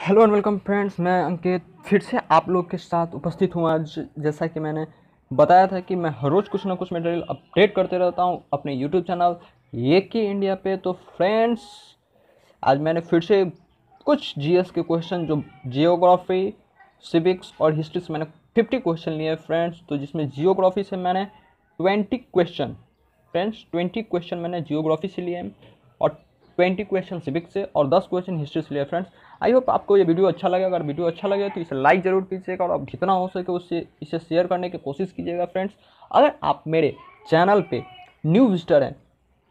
Hello and welcome friends, मैं अंकित फिर से आप लोग के साथ उपस्थित हूँ आज। जैसा कि मैंने बताया था कि मैं हर रोज़ कुछ ना कुछ मटेरियल अपडेट करते रहता हूँ अपने यूट्यूब चैनल ये की इंडिया पे। तो फ्रेंड्स, आज मैंने फिर से कुछ जीएस के क्वेश्चन जो जियोग्राफी, सिविक्स और हिस्ट्री से मैंने 50 क्वेश्चन लिए फ्रेंड्स। तो जिसमें जियोग्राफी से मैंने 20 क्वेश्चन फ्रेंड्स 20 क्वेश्चन मैंने जियोग्राफी से लिए हैं और 20 क्वेश्चन सिविक्स से और 10 क्वेश्चन हिस्ट्री से लिए फ्रेंड्स। आई होप आपको ये वीडियो अच्छा लगे। अगर वीडियो अच्छा लगे तो इसे लाइक ज़रूर कीजिएगा और आप जितना हो सके उससे इसे शेयर करने की कोशिश कीजिएगा फ्रेंड्स। अगर आप मेरे चैनल पे न्यू विजिटर हैं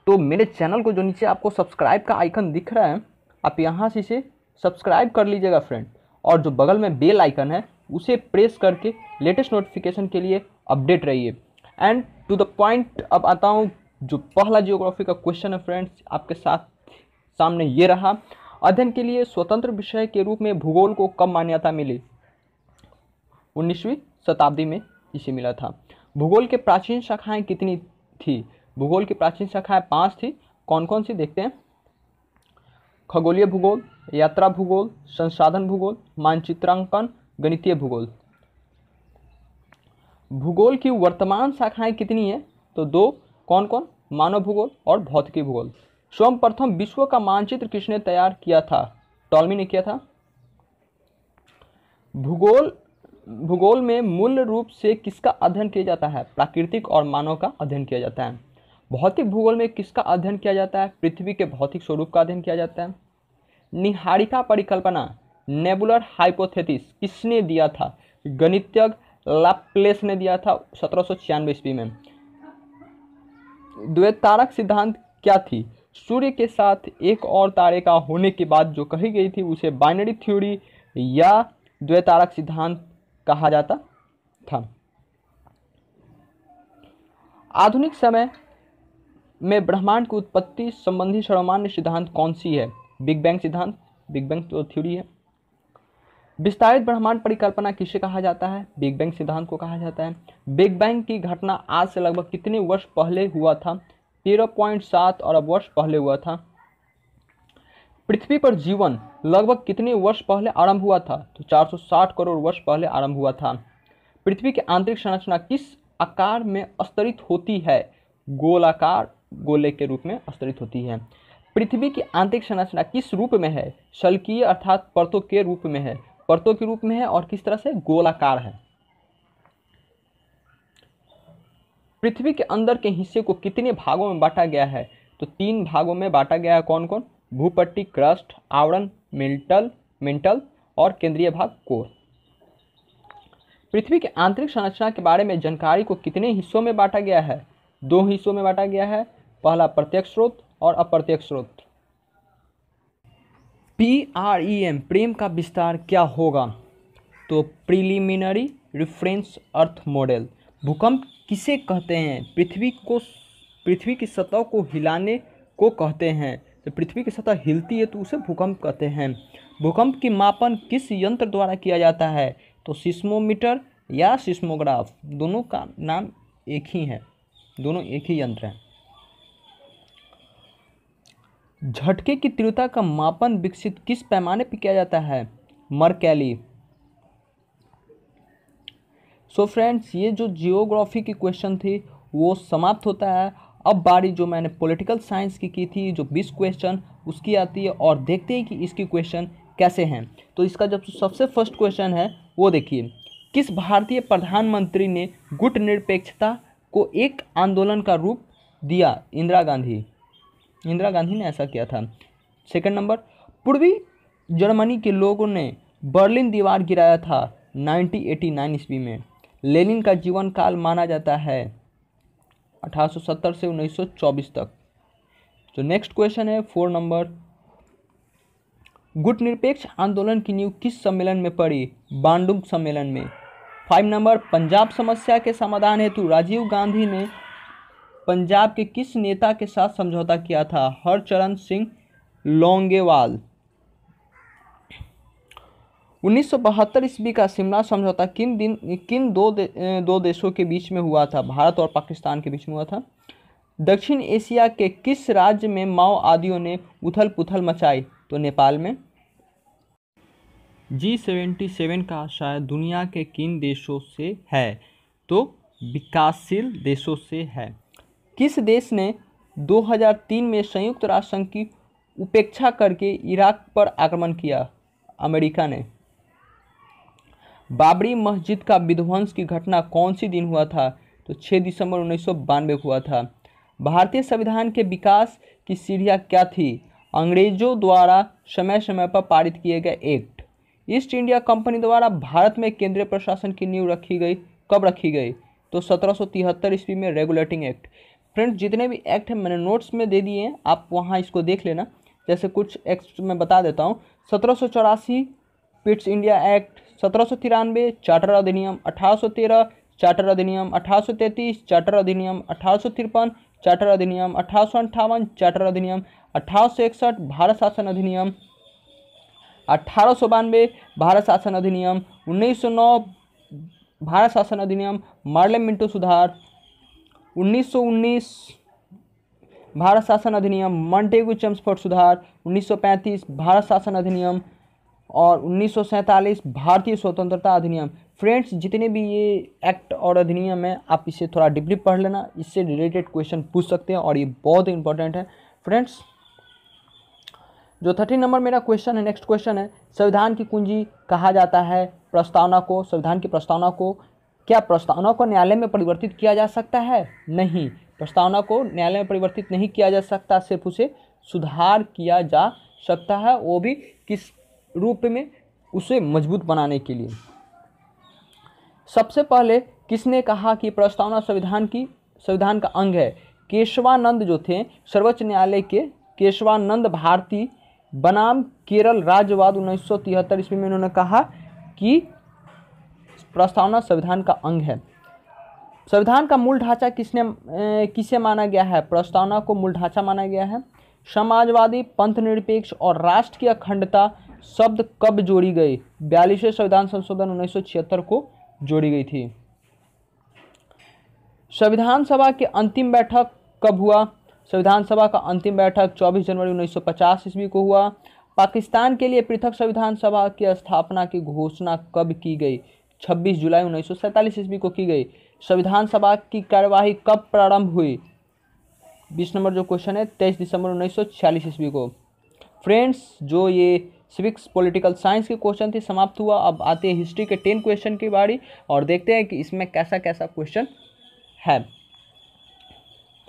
तो मेरे चैनल को जो नीचे आपको सब्सक्राइब का आइकन दिख रहा है, आप यहाँ से इसे सब्सक्राइब कर लीजिएगा फ्रेंड। और जो बगल में बेल आइकन है उसे प्रेस करके लेटेस्ट नोटिफिकेशन के लिए अपडेट रहिए। एंड टू द पॉइंट अब आता हूँ। जो पहला जियोग्राफी का क्वेश्चन है फ्रेंड्स आपके साथ सामने ये रहा। अध्ययन के लिए स्वतंत्र विषय के रूप में भूगोल को कब मान्यता मिली? 19वीं शताब्दी में इसे मिला था। भूगोल के प्राचीन शाखाएं कितनी थी? भूगोल की प्राचीन शाखाएं 5 थी। कौन कौन सी देखते हैं? खगोलीय भूगोल, यात्रा भूगोल, संसाधन भूगोल, मानचित्रांकन, गणितीय भूगोल। भूगोल की वर्तमान शाखाएं कितनी है? तो 2। कौन कौन? मानव भूगोल और भौतिकी भूगोल। सर्वप्रथम विश्व का मानचित्र किसने तैयार किया था? टॉलमी ने किया था। भूगोल भूगोल में मूल रूप से किसका अध्ययन किया जाता है? प्राकृतिक और मानव का अध्ययन किया जाता है। भौतिक भूगोल में किसका अध्ययन किया जाता है? पृथ्वी के भौतिक स्वरूप का अध्ययन किया जाता है। निहारिका परिकल्पना, नेबुलर हाइपोथेसिस किसने दिया था? गणितज्ञ लाप्लेस ने दिया था 1796 ईस्वी में। द्वैतारक सिद्धांत क्या थी? सूर्य के साथ एक और तारे का होने के बाद जो कही गई थी उसे बाइनरी थ्योरी या द्वैतारक सिद्धांत कहा जाता था। आधुनिक समय में ब्रह्मांड की उत्पत्ति संबंधी सर्वमान्य सिद्धांत कौन सी है? बिग बैंग सिद्धांत, बिग बैंग तो थ्योरी है। विस्तारित ब्रह्मांड परिकल्पना किसे कहा जाता है? बिग बैंग सिद्धांत को कहा जाता है। बिग बैंग की घटना आज से लगभग कितने वर्ष पहले हुआ था? 13.7 अरब वर्ष पहले हुआ था। पृथ्वी पर जीवन लगभग कितने वर्ष पहले आरंभ हुआ था? तो 460 करोड़ वर्ष पहले आरंभ हुआ था। पृथ्वी की आंतरिक संरचना किस आकार में स्तरित होती है? गोलाकार, गोले के रूप में स्तरित होती है। पृथ्वी की आंतरिक संरचना किस रूप में है? शल्कीय अर्थात परतों के रूप में है। परतों के रूप में है और किस तरह से? गोलाकार है। पृथ्वी के अंदर के हिस्से को कितने भागों में बांटा गया है? तो 3 भागों में बांटा गया है। कौन कौन? भूपट्टी, क्रस्ट, आवरण, मेंटल और केंद्रीय भाग, कोर। पृथ्वी के आंतरिक संरचना के बारे में जानकारी को कितने हिस्सों में बांटा गया है? 2 हिस्सों में बांटा गया है। पहला प्रत्यक्ष स्रोत और अप्रत्यक्ष स्रोत। PREM, प्रेम का विस्तार क्या होगा? तो प्रिलिमिनरी रेफरेंस अर्थ मॉडल। भूकंप किसे कहते हैं? पृथ्वी की सतह को हिलाने को कहते हैं। तो पृथ्वी की सतह हिलती है तो उसे भूकंप कहते हैं। भूकंप की मापन किस यंत्र द्वारा किया जाता है? तो सिस्मोमीटर या सिस्मोग्राफ, दोनों का नाम एक ही है, दोनों एक ही यंत्र है। झटके की तीव्रता का मापन विकसित किस पैमाने पर किया जाता है? मरकैली। सो फ्रेंड्स, ये जो जियोग्राफी की क्वेश्चन थी वो समाप्त होता है। अब बारी जो मैंने पॉलिटिकल साइंस की थी, जो 20 क्वेश्चन उसकी आती है और देखते हैं कि इसकी क्वेश्चन कैसे हैं। तो इसका जब सबसे फर्स्ट क्वेश्चन है वो देखिए, किस भारतीय प्रधानमंत्री ने गुट निरपेक्षता को एक आंदोलन का रूप दिया? इंदिरा गांधी ने ऐसा किया था। सेकंड नंबर, पूर्वी जर्मनी के लोगों ने बर्लिन दीवार गिराया था 1989 ईस्वी में। लेनिन का जीवन काल माना जाता है 1870 से 1924 तक। तो नेक्स्ट क्वेश्चन है 4 नंबर, गुट निरपेक्ष आंदोलन की नींव किस सम्मेलन में पड़ी? बांडुंग सम्मेलन में। 5 नंबर, पंजाब समस्या के समाधान हेतु राजीव गांधी ने पंजाब के किस नेता के साथ समझौता किया था? हरचरण सिंह लोंगेवाल। 1972 ईस्वी का शिमला समझौता किन दो देशों के बीच में हुआ था? भारत और पाकिस्तान के बीच में हुआ था। दक्षिण एशिया के किस राज्य में माओवादियों ने उथल पुथल मचाई? तो नेपाल में। G77 का शायद दुनिया के किन देशों से है? तो विकासशील देशों से है। किस देश ने 2003 में संयुक्त राष्ट्र संघ की उपेक्षा करके इराक पर आक्रमण किया? अमेरिका ने। बाबरी मस्जिद का विध्वंस की घटना कौन सी दिन हुआ था? तो 6 दिसंबर 1992 हुआ था। भारतीय संविधान के विकास की सीढ़ियाँ क्या थी? अंग्रेजों द्वारा समय समय पर पारित किए गए एक्ट। ईस्ट इंडिया कंपनी द्वारा भारत में केंद्रीय प्रशासन की नींव रखी गई, कब रखी गई? तो 1773 ईस्वी में रेगुलेटिंग एक्ट। फ्रेंड्स, जितने भी एक्ट हैं मैंने नोट्स में दे दिए हैं, आप वहाँ इसको देख लेना। जैसे कुछ एक्ट मैं बता देता हूँ। 1784 पिट्स इंडिया एक्ट, 1793 चार्टर अधिनियम, 1813 चार्टर अधिनियम, 1833 चार्टर अधिनियम, 1853 चार्टर अधिनियम, 1858 चार्टर अधिनियम, 1861 भारत शासन अधिनियम, 1892 भारत शासन अधिनियम, 1909 भारत शासन अधिनियम, मार्ले मिंटो सुधार, 1919 भारत शासन अधिनियम, मॉन्टेगू चेम्सफोर्ड सुधार, 1935 भारत शासन अधिनियम और 1947 भारतीय स्वतंत्रता अधिनियम। फ्रेंड्स, जितने भी ये एक्ट और अधिनियम है आप इसे थोड़ा डीपली पढ़ लेना, इससे रिलेटेड क्वेश्चन पूछ सकते हैं और ये बहुत इंपॉर्टेंट है। फ्रेंड्स, जो 13 नंबर मेरा क्वेश्चन है, नेक्स्ट क्वेश्चन है, संविधान की कुंजी कहा जाता है प्रस्तावना को? संविधान की प्रस्तावना को, क्या प्रस्तावना को न्यायालय में परिवर्तित किया जा सकता है? नहीं, प्रस्तावना को न्यायालय में परिवर्तित नहीं किया जा सकता, सिर्फ उसे सुधार किया जा सकता है, वो भी किस रूप में? उसे मजबूत बनाने के लिए। सबसे पहले किसने कहा कि प्रस्तावना संविधान का अंग है? केशवानंद जो थे सर्वोच्च न्यायालय के, केशवानंद भारती बनाम केरल राज्यवाद 1973 ईस्वी में उन्होंने कहा कि प्रस्तावना संविधान का अंग है। संविधान का मूल ढांचा किसे माना गया है? प्रस्तावना को मूल ढांचा माना गया है। समाजवादी, पंथ निरपेक्ष और राष्ट्र की अखंडता शब्द कब जोड़ी गई? 42वें संविधान संशोधन 1976 को जोड़ी गई थी। संविधान सभा की अंतिम बैठक कब हुआ? संविधान सभा का अंतिम बैठक 24 जनवरी 1950 ईस्वी को हुआ। पाकिस्तान के लिए पृथक संविधान सभा की स्थापना की घोषणा कब की गई? 26 जुलाई 1947 ईस्वी को की गई। संविधान सभा की कार्यवाही कब प्रारंभ हुई? 20 नंबर जो क्वेश्चन है 23 दिसंबर 1946 ईस्वी को। फ्रेंड्स, जो ये सिविक्स पॉलिटिकल साइंस के क्वेश्चन थे समाप्त हुआ। अब आते हैं हिस्ट्री के 10 क्वेश्चन की बारी और देखते हैं कि इसमें कैसा कैसा क्वेश्चन है।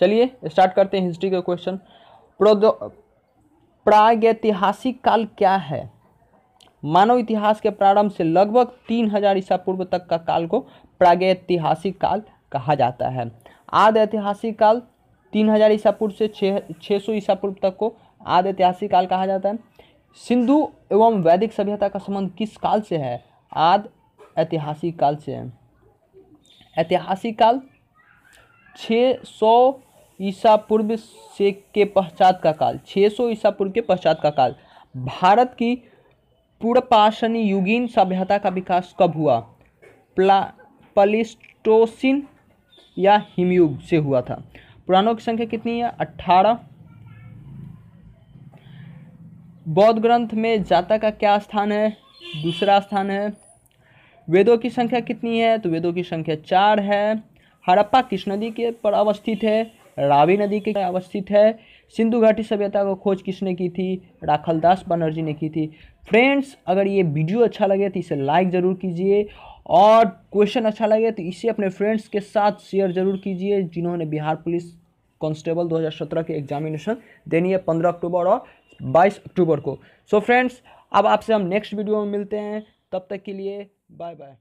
चलिए स्टार्ट करते हैं हिस्ट्री के क्वेश्चन। प्रागैतिहासिक काल क्या है? मानव इतिहास के प्रारंभ से लगभग 3000 ईसा पूर्व तक का काल को प्रागैतिहासिक काल कहा जाता है। आदि ऐतिहासिक काल 3000 ईसा पूर्व से 600 ईसा पूर्व तक को आदि ऐतिहासिक काल कहा जाता है। सिंधु एवं वैदिक सभ्यता का संबंध किस काल से है? आदि ऐतिहासिक काल से है। ऐतिहासिक काल 600 ईसा पूर्व से के पश्चात का काल, 600 ईसा पूर्व के पश्चात का काल। भारत की पूर्वपाषाणी युगीन सभ्यता का विकास कब हुआ? प्लीस्टोसीन या हिमयुग से हुआ था। पुराणों की संख्या कितनी है? 18। बौद्ध ग्रंथ में जातक का क्या स्थान है? दूसरा स्थान है। वेदों की संख्या कितनी है? तो वेदों की संख्या 4 है। हड़प्पा किस नदी के पर अवस्थित है? रावी नदी के अवस्थित है। सिंधु घाटी सभ्यता को खोज किसने की थी? राखलदास बनर्जी ने की थी। फ्रेंड्स, अगर ये वीडियो अच्छा लगे तो इसे लाइक ज़रूर कीजिए और क्वेश्चन अच्छा लगे तो इसे अपने फ्रेंड्स के साथ शेयर ज़रूर कीजिए जिन्होंने बिहार पुलिस कांस्टेबल 2017 के एग्जामिनेशन देनी है 15 अक्टूबर और 22 अक्टूबर को। सो फ्रेंड्स, अब आपसे हम नेक्स्ट वीडियो में मिलते हैं, तब तक के लिए बाय बाय।